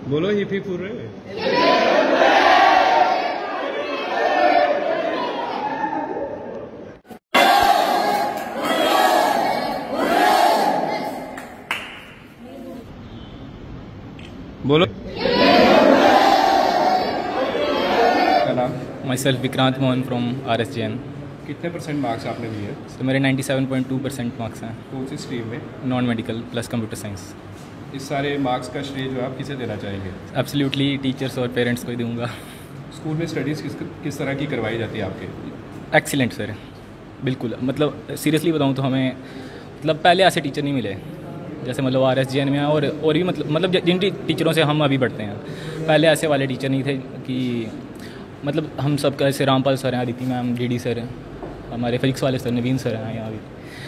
बोलो hip hip hurray. बोलो। क्या नाम? My self Vikrant Mohan from RSJN। कितने परसेंट मार्क्स आपने लिए? तो मेरे 97.2% मार्क्स हैं। कौन सी स्ट्रीम में? Non medical plus computer science. इस सारे मार्क्स का श्रेय जो आप किसे देना चाहेंगे? एब्सोल्युटली टीचर्स और पेरेंट्स को ही दूंगा। स्कूल में स्टडीज़ किस तरह की करवाई जाती है आपके? एक्सीलेंट सर, बिल्कुल। मतलब सीरियसली बताऊं तो हमें मतलब पहले ऐसे टीचर नहीं मिले जैसे मतलब RSJN में और भी मतलब जिन टीचरों से हम अभी बढ़ते हैं, पहले ऐसे वाले टीचर नहीं थे कि मतलब हम सब कैसे रामपाल सर हैं, अदिति मैम, DD सर हैं, हमारे फिजिक्स वाले सर नवीन सर हैं यहाँ भी।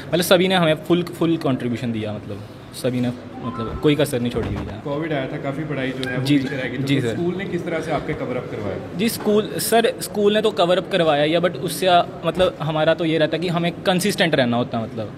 मतलब सभी ने हमें फुल कंट्रीब्यूशन दिया, मतलब सभी ने मतलब कोई कसर नहीं छोड़ी हुई है। कोविड आया था, काफ़ी पढ़ाई जो है वो जी पीछे रह गई, तो जी सर। स्कूल ने किस तरह से आपके कवर अप करवाया? जी स्कूल ने तो कवर अप करवाया या बट उससे मतलब हमारा तो ये रहता है कि हमें कंसिस्टेंट रहना होता है।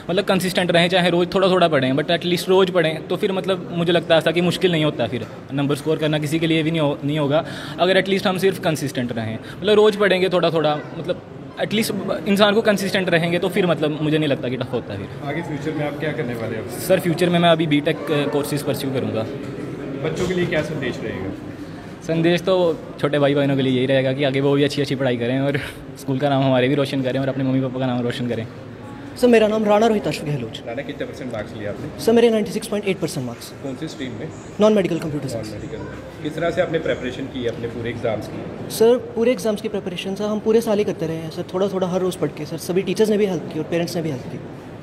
मतलब कंसिस्टेंट रहें, चाहे रोज़ थोड़ा थोड़ा पढ़ें, बट एटलीस्ट रोज़ पढ़ें, तो फिर मतलब मुझे लगता था कि मुश्किल नहीं होता फिर नंबर स्कोर करना किसी के लिए भी नहीं होगा अगर एटलीस्ट हम सिर्फ कंसिस्टेंट रहें। मतलब रोज़ पढ़ेंगे थोड़ा थोड़ा, मतलब एटलीस्ट इंसान को कंसिस्टेंट रहेंगे तो फिर मतलब मुझे नहीं लगता कि टफ होता है फिर। आगे फ्यूचर में आप क्या करने वाले हैं? सर फ्यूचर में मैं अभी BTech कोर्सेज परस्यू करूँगा। बच्चों के लिए क्या संदेश रहेगा? संदेश तो छोटे भाई बहनों के लिए यही रहेगा कि आगे वो भी अच्छी पढ़ाई करें और स्कूल का नाम हमारे भी रोशन करें और अपने मम्मी पापा का नाम रोशन करें। सर मेरा नाम राणा रोहिताश्व गहलोत। राणा, कितने परसेंट मार्क्स लिए आपने? सर मेरे 96.8% मार्क्स। कौन सी स्ट्रीम में? Non medical computer non science. Medical में। किस तरह से आपने प्रेपरेशन की अपने पूरे एग्जाम्स की? सर पूरे एग्जाम्स की प्रिपरेशन सर हम पूरे साल ही करते रहे हैं सर, थोड़ा थोड़ा हर रोज़ पढ़ के। सर सभी टीचर्स ने भी हेल्प की और पेरेंट्स ने भी हेल्प की।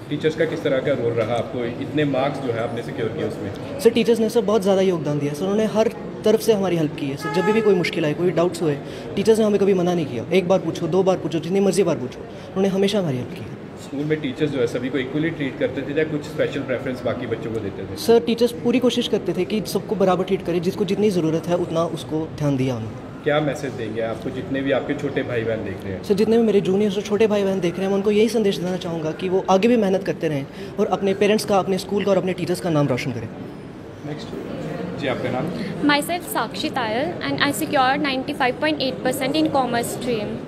टीचर्स का किस तरह का रोल रहा आपको, इतने मार्क्स जो है आपने सिक्योर किए उसमें? सर टीचर्स ने सर बहुत ज़्यादा योगदान दिया सर, उन्होंने हर तरफ से हमारी हेल्प की है सर। जब भी कोई मुश्किल आए, कोई डाउट्स हुए, टीचर्स ने हमें कभी मना नहीं किया। एक बार पूछो, 2 बार पूछो, जितनी मर्जी बार पूछो, उन्होंने हमेशा हमारी हेल्प की है। स्कूल में टीचर्स जो है सभी को इक्वली ट्रीट करते थे या कुछ स्पेशल प्रेफरेंस बाकी बच्चों को देते थे? सर टीचर्स पूरी कोशिश करते थे कि सबको बराबर ट्रीट करें, जिसको जितनी ज़रूरत है उतना उसको ध्यान दिया उन्होंने। क्या मैसेज देंगे आपको जितने भी आपके छोटे भाई बहन देख रहे हैं? सर जितने भी मेरे जूनियर्स और छोटे भाई बहन देख रहे हैं, मैं उनको यही संदेश देना चाहूँगा कि वो आगे भी मेहनत करते रहें और अपने पेरेंट्स का, अपने स्कूल का और अपने टीचर्स का नाम रोशन करें। नेक्स्ट जी, आपका नाम? Myself Sakshi Tayal and I secured 95.8% in commerce stream.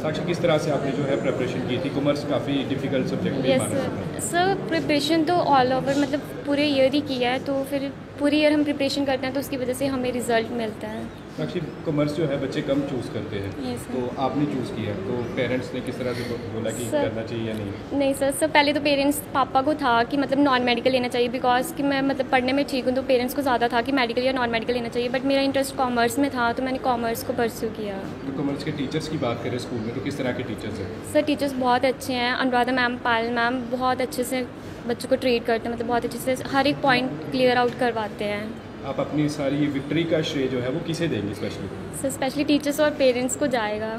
साक्षी, किस तरह से आपने जो है प्रिपरेशन की थी? कॉमर्स काफ़ी डिफिकल्ट सब्जेक्ट भी यस माना जाता है। सर प्रिपरेशन तो ऑल ओवर मतलब पूरे ईयर ही किया है, तो फिर पूरे ईयर हम प्रिपरेशन करते हैं तो उसकी वजह से हमें रिजल्ट मिलता है। साक्षी, कॉमर्स जो है बच्चे कम चूज़ करते हैं, Yes, sir. तो आपने चूज़ किया, तो पेरेंट्स ने किस तरह से बोला कि Sir. करना चाहिए या नहीं? नहीं सर पहले तो पेरेंट्स पापा को था कि मतलब नॉन मेडिकल लेना चाहिए, बिकॉज कि मैं मतलब पढ़ने में ठीक हूँ, तो पेरेंट्स को ज़्यादा था कि मेडिकल या नॉन मेडिकल लेना चाहिए, बट मेरा इंटरेस्ट कॉमर्स में था तो मैंने कॉमर्स को परस्यू किया। तो कॉमर्स के टीचर्स की बात करें स्कूल में, तो किस तरह के टीचर्स हैं? सर टीचर्स बहुत अच्छे हैं, अनुराधा मैम, पायल मैम बहुत अच्छे से बच्चों को ट्रीट करते हैं, मतलब बहुत अच्छे से हर एक पॉइंट क्लियर आउट करवाते हैं। आप अपनी सारी विक्ट्री का श्रेय जो है वो किसे देंगे स्पेशली? सर स्पेशली टीचर्स और पेरेंट्स को जाएगा।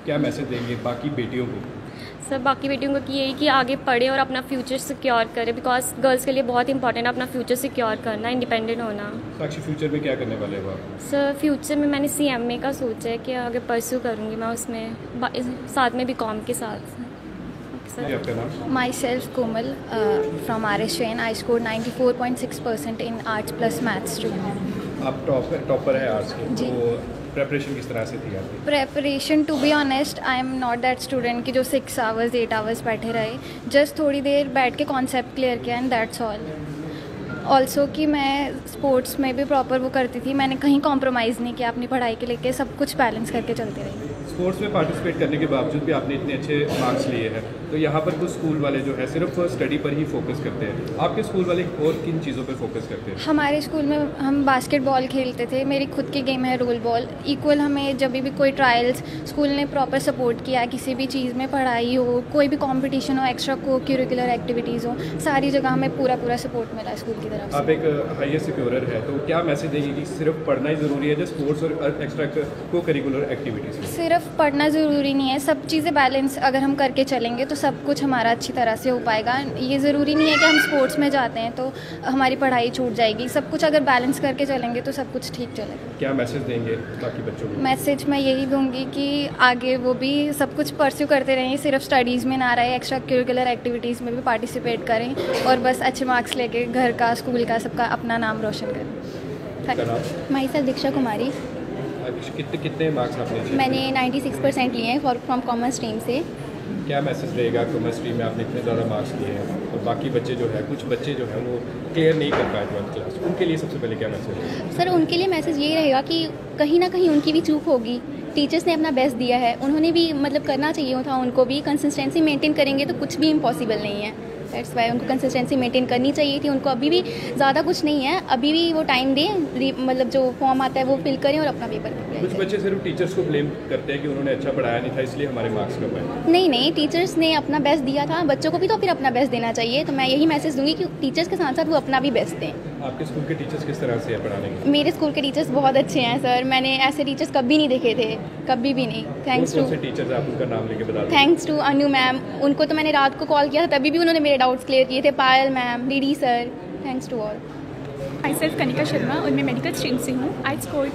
क्या मैसेज देंगे बाकी बेटियों को? सर बाकी बेटियों को कि यही कि आगे पढ़े और अपना फ्यूचर सिक्योर करें, बिकॉज गर्ल्स के लिए बहुत इंपॉर्टेंट है अपना फ्यूचर सिक्योर करना, इंडिपेंडेंट होना। साक्षी, फ्यूचर में क्या करने वाले हो आप? सर फ्यूचर में मैंने CMA का सोचा है कि आगे परस्यू करूँगी मैं उसमें, साथ में BCom के साथ। जी, आपका नाम? Myself Komal from RSJN. I scored 94.6% in Arts plus Maths stream. आप टॉपर है आर्ट्स के, जी। तो प्रेपरेशन किस तरह से थी आपकी? Preparation, to be honest, I am not that student कि जो 6 hours 8 hours बैठे रहे, just थोड़ी देर बैठ के कॉन्सेप्ट क्लियर किया एंड दैट्स ऑल। ऑल्सो कि मैं स्पोर्ट्स में भी प्रॉपर वो करती थी, मैंने कहीं कॉम्प्रोमाइज़ नहीं किया अपनी पढ़ाई के लेके, सब कुछ बैलेंस करके चलती रही। स्पोर्ट्स में पार्टिसिपेट करने के बावजूद भी आपने इतने अच्छे मार्क्स लिए हैं, तो यहाँ पर कुछ स्कूल वाले जो है सिर्फ स्टडी पर ही फोकस करते हैं, आपके स्कूल वाले और किन चीज़ों पर फोकस करते हैं? हमारे स्कूल में हम बास्केटबॉल खेलते थे, मेरी खुद की गेम है रोल बॉल। इक्वल हमें जब भी कोई ट्रायल्स स्कूल ने प्रॉपर सपोर्ट किया, किसी भी चीज़ में पढ़ाई हो, कोई भी कंपटीशन हो, एक्स्ट्रा को करिकुलर एक्टिविटीज़ हो, सारी जगह हमें पूरा सपोर्ट मिला स्कूल की तरफ आप से। एक हायर सिक्योरर है, तो क्या मैसेज देंगे कि सिर्फ पढ़ना ही ज़रूरी है या स्पोर्ट्स और एक्स्ट्रा को करिकुलर एक्टिविटीज़? सिर्फ सिर्फ पढ़ना ज़रूरी नहीं है, सब चीज़ें बैलेंस अगर हम करके चलेंगे तो सब कुछ हमारा अच्छी तरह से हो पाएगा। ये ज़रूरी नहीं है कि हम स्पोर्ट्स में जाते हैं तो हमारी पढ़ाई छूट जाएगी। सब कुछ अगर बैलेंस करके चलेंगे तो सब कुछ ठीक चलेगा। क्या मैसेज देंगे बाकी बच्चों को? मैसेज मैं यही दूंगी कि आगे वो भी सब कुछ परस्यू करते रहें, सिर्फ स्टडीज़ में ना रहे, एक्स्ट्रा करिकुलर एक्टिविटीज़ में भी पार्टिसिपेट करें और बस अच्छे मार्क्स लेके घर का, स्कूल का, सबका अपना नाम रोशन करें। माई सेल्फ दीक्षा कुमारी। कितने मार्क्स आपने अचीव मैंने 96% लिए हैं फ्रॉम कॉमर्स स्ट्रीम से। क्या मैसेज रहेगा कॉमर्स स्ट्रीम में आपने इतने ज़्यादा मार्क्स लिए हैं और बाकी बच्चे जो है, कुछ बच्चे जो हैं वो क्लियर नहीं कर पाए 12th क्लास, उनके लिए सबसे पहले क्या मैसेज है? सर उनके लिए मैसेज ये रहेगा कि कहीं ना कहीं उनकी भी चूक होगी, टीचर्स ने अपना बेस्ट दिया है, उन्होंने भी मतलब करना चाहिए था, उनको भी कंसिस्टेंसी मेंटेन करेंगे तो कुछ भी इम्पॉसिबल नहीं है। दैट्स वाई उनको कंसिस्टेंसी मेंटेन करनी चाहिए थी। उनको अभी भी ज़्यादा कुछ नहीं है, अभी भी वो टाइम दें, मतलब जो फॉर्म आता है वो फिल करें और अपना पेपर दें। कुछ बच्चे सिर्फ टीचर्स को ब्लेम करते हैं कि उन्होंने अच्छा पढ़ाया नहीं था इसलिए हमारे मार्क्स कम आए। नहीं, टीचर्स ने अपना बेस्ट दिया था, बच्चों को भी तो फिर अपना बेस्ट देना चाहिए। तो मैं यही मैसेज दूंगी कि टीचर्स के साथ साथ वो अपना भी बेस्ट दें। आपके स्कूल के टीचर्स किस तरह से है पढ़ाने में? मेरे स्कूल के टीचर्स बहुत अच्छे हैं सर, मैंने ऐसे टीचर्स कभी नहीं देखे थे, कभी भी नहीं। थैंक्स टू टीचर्स, आप उनका नाम लेके बता दें। थैंक्स टू अनु मैम, उनको तो मैंने रात को कॉल किया था तभी भी उन्होंने मेरे डाउट्स क्लियर किए थे। Payal ma'am, DD sir, thanks to all. Myself Kanika Sharma और मैं मेडिकल स्ट्रीम से हूँ। I scored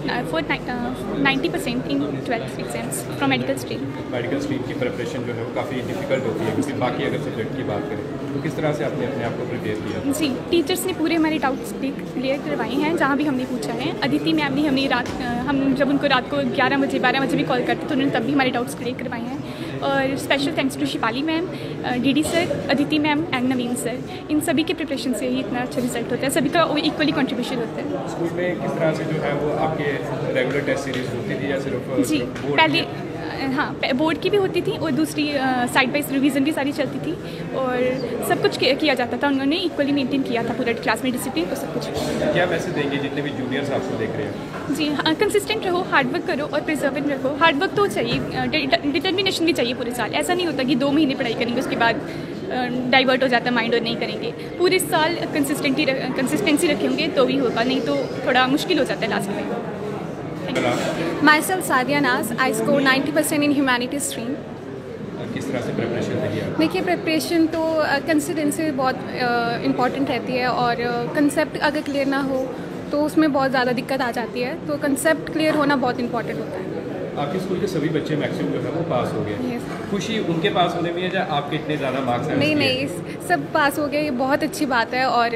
90% in 12th exams from medical stream. Medical stream की प्रिपरेशन जो है वो काफ़ी डिफिकल्ट होती है क्योंकि बाकी अगर सब्जेक्ट की बात करें तो किस तरह से आपने अपने आप को प्रिपेयर किया? जी, टीचर्स ने पूरे हमारे डाउट्स क्लियर करवाए हैं जहाँ भी हमने पूछा है। अदिति मैम ने हमें हम जब उनको रात को 11 बजे 12 बजे भी कॉल करते तो उन्होंने तब भी हमारे डाउट्स क्लियर करवाए हैं। और special thanks to Shipali ma'am, DD sir, Aditi ma'am and Naveen sir, इन सभी के प्रिपरेशन से ही इतना अच्छा रिजल्ट होता है, सभी का इक्वली कंट्रीब्यूशन होता है। स्कूल में किस तरह से जो है वो आपके रेगुलर टेस्ट सीरीज होती थी या सिर्फ जी पहले हाँ बोर्ड की भी होती थी और दूसरी साइड बाई रिवीजन भी सारी चलती थी और सब कुछ किया जाता था। उन्होंने इक्वली मेंटेन किया था पूरा क्लास में डिसिप्लिन तो सब कुछ। क्या मैसेज देंगे जितने भी जूनियर्स आपको देख रहे हैं? जी हाँ, कंसिस्टेंट रहो, हार्डवर्क करो और प्रिजर्वेंट रखो। हार्डवर्क तो चाहिए, डिटर्मिनेशन भी चाहिए पूरे साल। ऐसा नहीं होता कि 2 महीने पढ़ाई करेंगे उसके बाद डाइवर्ट हो जाता है माइंड और नहीं करेंगे। पूरे साल कंसिस्टेंसी रखेंगे तो भी होगा, नहीं तो थोड़ा मुश्किल हो जाता है लास्ट में। Myself Sadia Naz, I scored 90% in humanities stream. किस तरह से प्रिपरेशन रही है? देखिए प्रिपरेशन तो कंसिस्टेंसी बहुत इम्पॉर्टेंट रहती है और कंसेप्ट अगर क्लियर ना हो तो उसमें बहुत ज़्यादा दिक्कत आ जाती है, तो कंसेप्ट क्लियर होना बहुत इम्पॉर्टेंट होता है। आपके स्कूल के सभी बच्चे मैक्सिमम जो है वो पास हो गए। Yes. खुशी उनके पास होने में है या आपके इतने ज़्यादा मार्क्स आए? नहीं, सब पास हो गए, ये बहुत अच्छी बात है। और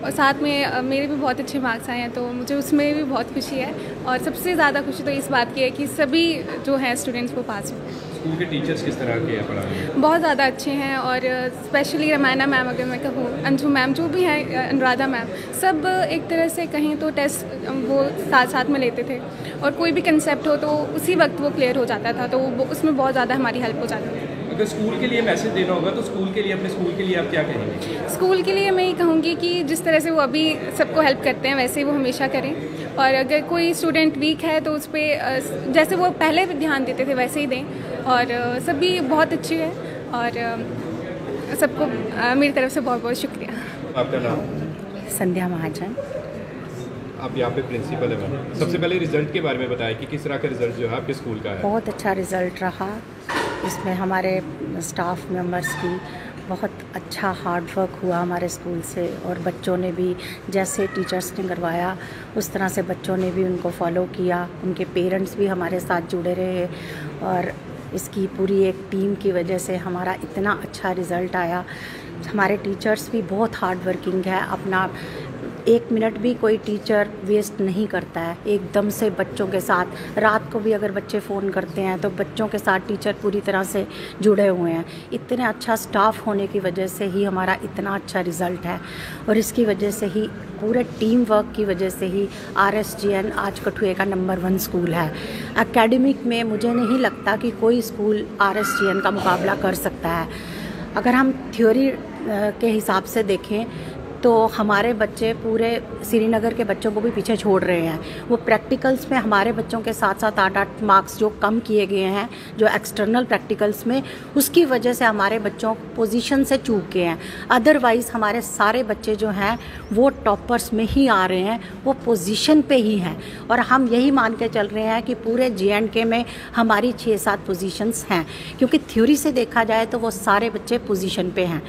साथ में मेरे भी बहुत अच्छे मार्क्स आए हैं तो मुझे उसमें भी बहुत खुशी है। और सबसे ज़्यादा खुशी तो इस बात की है कि सभी जो हैं स्टूडेंट्स वो पास हो। स्कूल के टीचर्स किस तरह के हैं पढ़ाने में? बहुत ज़्यादा अच्छे हैं और स्पेशली रमाना मैम, अगर मैं कहूँ, अंशु मैम जो भी हैं, अनुराधा मैम, सब एक तरह से कहें तो टेस्ट वो साथ में लेते थे और कोई भी कंसेप्ट हो तो उसी वक्त वो क्लियर हो जाता था, तो उसमें बहुत ज़्यादा हमारी हेल्प हो जाती थी। अगर स्कूल के लिए मैसेज देना होगा तो स्कूल के लिए, अपने स्कूल के लिए आप क्या कहेंगे? स्कूल के लिए मैं ये कहूँगी कि जिस तरह से वो अभी सबको हेल्प करते हैं वैसे ही वो हमेशा करें। और अगर कोई स्टूडेंट वीक है तो उस पर जैसे वो पहले ध्यान देते थे वैसे ही दें। और सभी बहुत अच्छी है और सबको मेरी तरफ से बहुत बहुत शुक्रिया। आपका नाम? संध्या महाजन। आप यहाँ पे प्रिंसिपल है मैम। सबसे पहले रिजल्ट के बारे में बताएं कि किस तरह का रिजल्ट जो है आपके स्कूल का है? बहुत अच्छा रिज़ल्ट रहा। इसमें हमारे स्टाफ मेंबर्स की बहुत अच्छा हार्ड वर्क हुआ हमारे स्कूल से, और बच्चों ने भी जैसे टीचर्स ने करवाया उस तरह से बच्चों ने भी उनको फॉलो किया। उनके पेरेंट्स भी हमारे साथ जुड़े रहे और इसकी पूरी एक टीम की वजह से हमारा इतना अच्छा रिज़ल्ट आया। हमारे टीचर्स भी बहुत हार्ड वर्किंग है, अपना 1 मिनट भी कोई टीचर वेस्ट नहीं करता है। एकदम से बच्चों के साथ, रात को भी अगर बच्चे फ़ोन करते हैं तो बच्चों के साथ टीचर पूरी तरह से जुड़े हुए हैं। इतने अच्छा स्टाफ होने की वजह से ही हमारा इतना अच्छा रिज़ल्ट है और इसकी वजह से ही, पूरे टीम वर्क की वजह से ही RSGN आज कठुए का नंबर 1 स्कूल है। एकेडमिक में मुझे नहीं लगता कि कोई स्कूल RSGN का मुकाबला कर सकता है। अगर हम थ्योरी के हिसाब से देखें तो हमारे बच्चे पूरे श्रीनगर के बच्चों को भी पीछे छोड़ रहे हैं। वो प्रैक्टिकल्स में हमारे बच्चों के 7-7 8-8 मार्क्स जो कम किए गए हैं जो एक्सटर्नल प्रैक्टिकल्स में, उसकी वजह से हमारे बच्चों पोजीशन से चूक गए हैं। अदरवाइज़ हमारे सारे बच्चे जो हैं वो टॉपर्स में ही आ रहे हैं, वो पोजीशन पे ही हैं। और हम यही मान के चल रहे हैं कि पूरे J&K में हमारी 6-7 पोजीशंस हैं, क्योंकि थ्योरी से देखा जाए तो वो सारे बच्चे पोजीशन पे हैं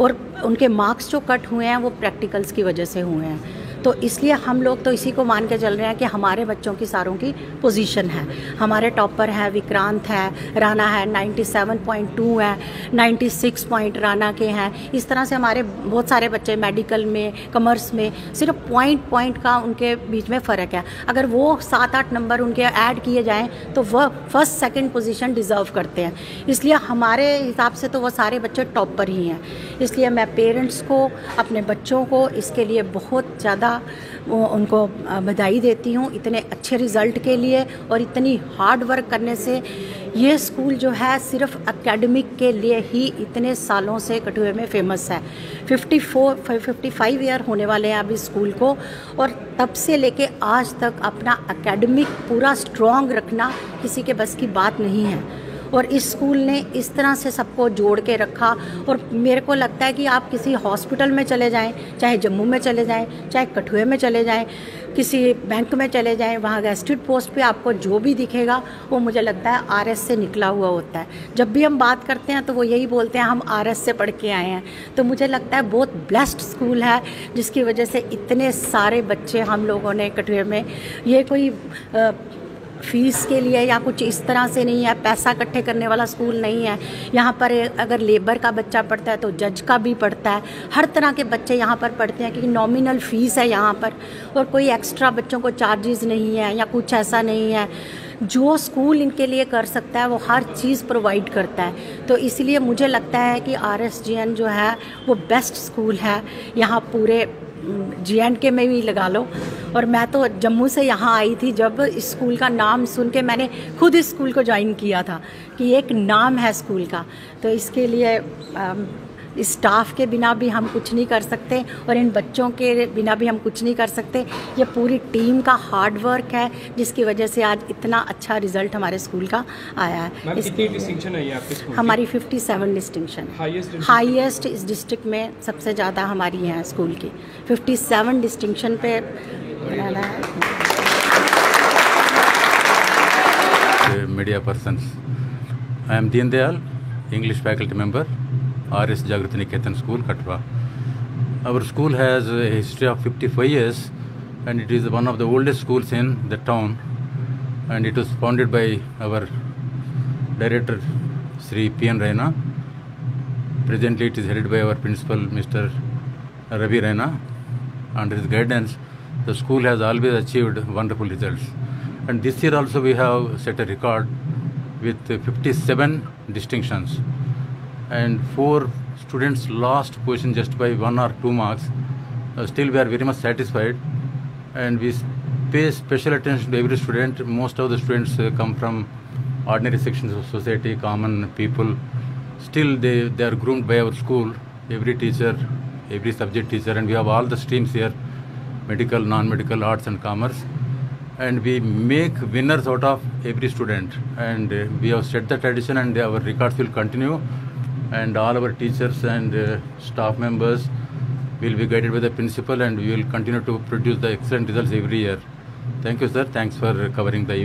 और उनके मार्क्स जो कट हुए हैं वो प्रैक्टिकल्स की वजह से हुए हैं। तो इसलिए हम लोग तो इसी को मान के चल रहे हैं कि हमारे बच्चों की सारों की पोजीशन है। हमारे टॉपर है विक्रांत है, राना है, 97.2 है, 96 पॉइंट राना के हैं। इस तरह से हमारे बहुत सारे बच्चे मेडिकल में, कॉमर्स में, सिर्फ पॉइंट का उनके बीच में फ़र्क है। अगर वो 7-8 नंबर उनके ऐड किए जाएँ तो वह फर्स्ट सेकंड पोजीशन डिज़र्व करते हैं। इसलिए हमारे हिसाब से तो वो सारे बच्चे टॉपर ही हैं। इसलिए मैं पेरेंट्स को, अपने बच्चों को इसके लिए बहुत ज़्यादा उनको बधाई देती हूँ इतने अच्छे रिज़ल्ट के लिए। और इतनी हार्ड वर्क करने से ये स्कूल जो है सिर्फ एकेडमिक के लिए ही इतने सालों से कठुए में फेमस है। 55 ईयर होने वाले हैं अभी स्कूल को, और तब से लेके आज तक अपना एकेडमिक पूरा स्ट्रॉन्ग रखना किसी के बस की बात नहीं है। और इस स्कूल ने इस तरह से सबको जोड़ के रखा। और मेरे को लगता है कि आप किसी हॉस्पिटल में चले जाएं, चाहे जम्मू में चले जाएं, चाहे कठुए में चले जाएं, किसी बैंक में चले जाएं, वहाँ गेस्टेड पोस्ट पे आपको जो भी दिखेगा वो मुझे लगता है RS से निकला हुआ होता है। जब भी हम बात करते हैं तो वो यही बोलते हैं हम RS से पढ़ के आए हैं। तो मुझे लगता है बहुत ब्लेस्ड स्कूल है, जिसकी वजह से इतने सारे बच्चे हम लोगों ने कठुए में, ये कोई फीस के लिए या कुछ इस तरह से नहीं है, पैसा इकट्ठे करने वाला स्कूल नहीं है। यहाँ पर अगर लेबर का बच्चा पढ़ता है तो जज का भी पढ़ता है, हर तरह के बच्चे यहाँ पर पढ़ते हैं, क्योंकि नॉमिनल फ़ीस है यहाँ पर, और कोई एक्स्ट्रा बच्चों को चार्जेस नहीं है या कुछ ऐसा नहीं है। जो स्कूल इनके लिए कर सकता है वो हर चीज़ प्रोवाइड करता है। तो इसलिए मुझे लगता है कि RSGN जो है वो बेस्ट स्कूल है यहाँ पूरे J&K में भी लगा लो। और मैं तो जम्मू से यहाँ आई थी, जब इस स्कूल का नाम सुन के मैंने खुद इस स्कूल को ज्वाइन किया था कि एक नाम है स्कूल का। तो इसके लिए इस स्टाफ के बिना भी हम कुछ नहीं कर सकते और इन बच्चों के बिना भी हम कुछ नहीं कर सकते। ये पूरी टीम का हार्ड वर्क है जिसकी वजह से आज इतना अच्छा रिजल्ट हमारे स्कूल का आया है। कितनी डिस्टिंक्शन आई है आपके स्कूल? हमारी 57 डिस्टिंक्शन, हाईएस्ट इस डिस्ट्रिक्ट में सबसे ज़्यादा हमारी है स्कूल की। 57 डिस्टिंक्शन पे media persons, I am Deen Dayal, English faculty member, RS Jagrati Niketan School, Katwa. Our school has a history of 55 years and it is one of the oldest schools in the town, and it was founded by our director Sri P.N. Raina. Presently it is headed by our principal Mr. Ravi Raina. Under his guidance the school has always achieved wonderful results, and this year also we have set a record with 57 distinctions, and 4 students lost position just by 1 or 2 marks. Still we are very much satisfied, and we pay special attention to every student. Most of the students come from ordinary sections of society, common people. Still they are groomed by our school, every teacher, every subject teacher, and we have all the streams here: medical, non-medical, arts and commerce. And we make winners out of every student, and we have set the tradition, and our records will continue, and all our teachers and staff members will be guided by the principal, and we will continue to produce the excellent results every year. Thank you, sir. Thanks for covering the